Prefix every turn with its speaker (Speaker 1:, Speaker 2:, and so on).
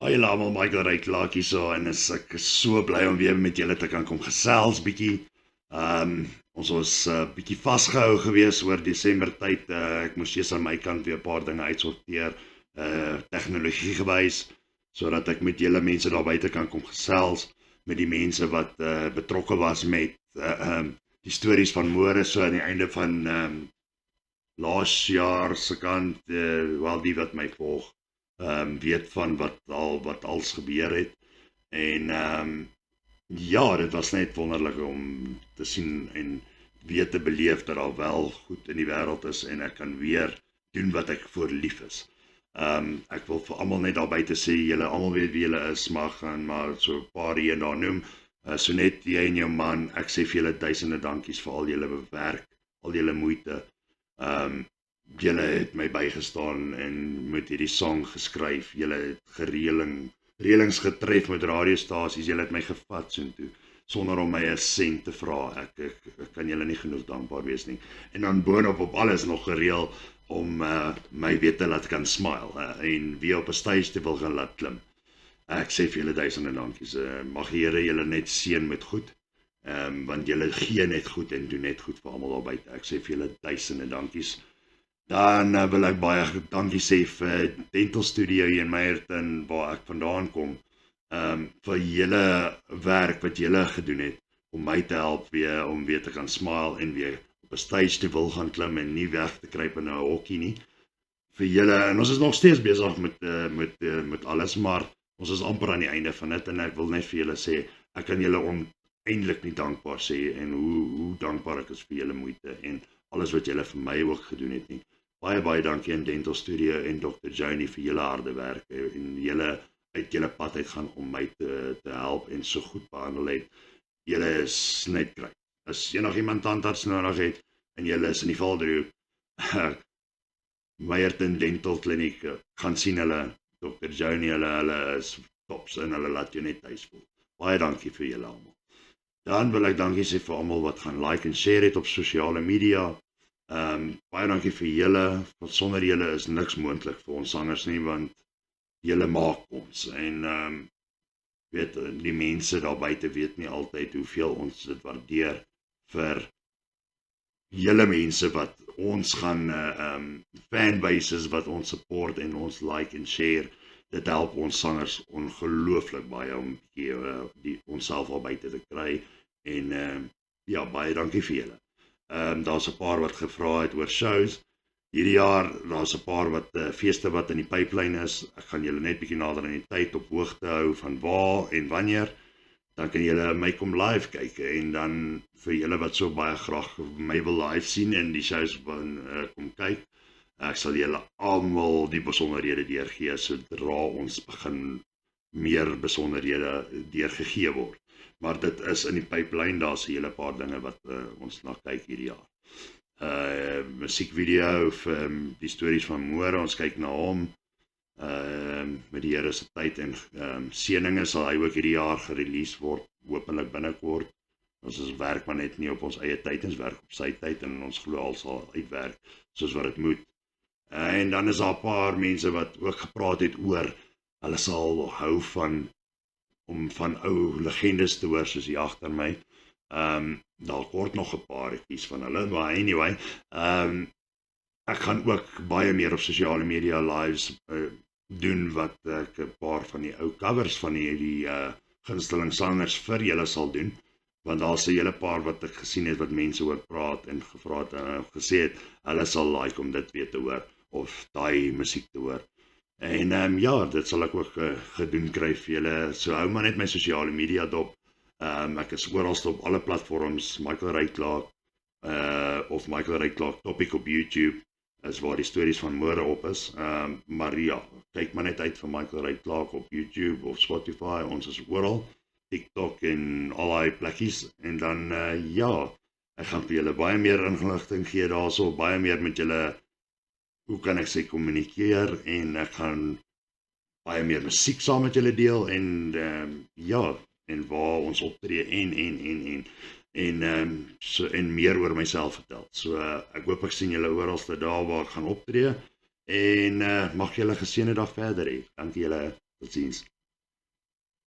Speaker 1: Hoi almal, Michael Ryklaak hier so en ek is so bly om weer met julle te kan kom gesels bietjie. Ons was bietjie vasgehou gewees oor Desember tyd. Ek moes eers aan my kant weer 'n paar dinge uitsorteer, tegnologie gewys, sodat ek met julle mense daar buite kan kom gesels, met die mense wat betrokke was met die stories van môre so aan die einde van laas jaar se kant, wel die wat my volg. Weet van wat als gebeur het en ja, dit was net wonderlik om te sien en weer te beleef dat daar wel goed in die wêreld is en ek kan weer doen wat ek voor lief is. Ek wil vir almal net daar buite sê, julle almal weet wie julle is, maar gaan maar so 'n paar hier en daar noem. So net jy en jou man, ek sê vir julle duisende dankies vir al julle werk, al julle moeite. Julle het my bygestaan en met hierdie song geskryf, julle het reëlings getref met radiostasies, julle het my gevat soontoe, sonder om my 'n sent te vra. Ek kan julle nie genoeg dankbaar wees nie. En dan boonop op alles nog gereël om my weer te laat kan smile, en weer op 'n stage te wil gaan laat klim. Ek sê vir julle duisende dankies, mag die Here julle net seën met goed, want julle gee net goed en doen net goed vir almal daar buite. Ek sê vir julle duisende dankies. Dan wil ek baie dankie sê vir Dental Studio hier in Meyerton, waar ek vandaan kom, vir julle werk wat julle gedoen het, om my te help weer, om weer te kan smile en weer op 'n stage te wil gaan klim en nie weg te kruip in 'n hokkie nie. Vir julle, en ons is nog steeds besig met alles, maar ons is amper aan die einde van dit, en ek wil net vir julle sê, ek kan julle oneindelik nie dankbaar sê, en hoe dankbaar ek is vir julle moeite, en alles wat julle vir my ook gedoen het nie. Baie dankie aan Dental Studio en Dr. Joni vir julle harde werk, en julle uit julle pad uit gaan om my te help en so goed behandel het. Julle is net kry. As enigiemand tandarts nodig het, en julle is in die Valdriehoek, Meyerton Dental Kliniek, gaan sien hulle, Dr. Joni, hulle is tops, en hulle laat jou net tuis voel. Baie dankie vir julle almal. Dan wil ek dankie sê vir almal wat gaan like en share het op sosiale media. Baie dankie vir julle, want sonder julle is niks moontlik vir ons sangers nie, want julle maak ons, en weet, die mense daar buite weet nie altyd hoeveel ons dit waardeer vir julle mense wat ons gaan fanbases wat ons support en ons like en share. Dit help ons sangers ongelooflik baie om onsself al buite te kry, en ja, baie dankie vir julle. Daar's 'n paar wat gevra het oor shows. Hierdie jaar, daar's 'n paar wat feeste wat in die pipeline is. Ek gaan julle net bietjie nader in die tyd op hoogte hou van waar en wanneer. Dan kan julle my kom live kyk, en dan vir julle wat so baie graag my wil live sien en die shows kom kyk, ek sal julle almal die besonderhede deurgee sodra ons begin meer besonderhede deurgegee word. Maar dit is in die pipeline, daar's 'n hele paar dinge wat ons na kyk hierdie jaar. Musiekvideo vir die stories van môre, ons kyk na hom, met die Here se tyd en seëninge sal hy ook hierdie jaar gerelease word, hopelik binnekort. Ons werk maar net nie op ons eie tyd, ons werk op sy tyd, en ons glo al sal uitwerk soos wat dit moet. En dan is daar 'n paar mense wat ook gepraat het oor, hulle sal hou om van ou legendes te hoor, soos hier agter my. Daar word nog 'n paar kies van hulle, maar anyway, ek gaan ook baie meer op sosiale media lives doen, wat ek 'n paar van die ou covers van die gunsteling sangers vir julle sal doen, want daar's 'n hele paar wat ek gesien het, wat mense oor praat en gevra het en gesê het, hulle sal like om dit weer te hoor, of daai musiek te hoor. En ja, dit sal ek ook gedoen kry vir julle, so hou maar net my sosiale media dop. Ek is oral op alle platforms, Michael Ryklaak, of Michael Ryklaak Topic op YouTube, is waar die stories van môre op is. Maar ja, kyk maar net uit vir Michael Ryklaak op YouTube of Spotify, ons is oral, TikTok en al die plekkies, en dan ja, ek gaan vir julle baie meer inligting gee daarso, baie meer met julle, hoe kan ek sê, kommunikeer, en ek gaan baie meer musiek saam met julle deel, en ja, en waar ons optree, en meer oor myself vertel. So ek hoop ek sien julle oralste daar waar ek gaan optree, en mag julle 'n geseënde dag verder hê. Dankie julle. Totsiens.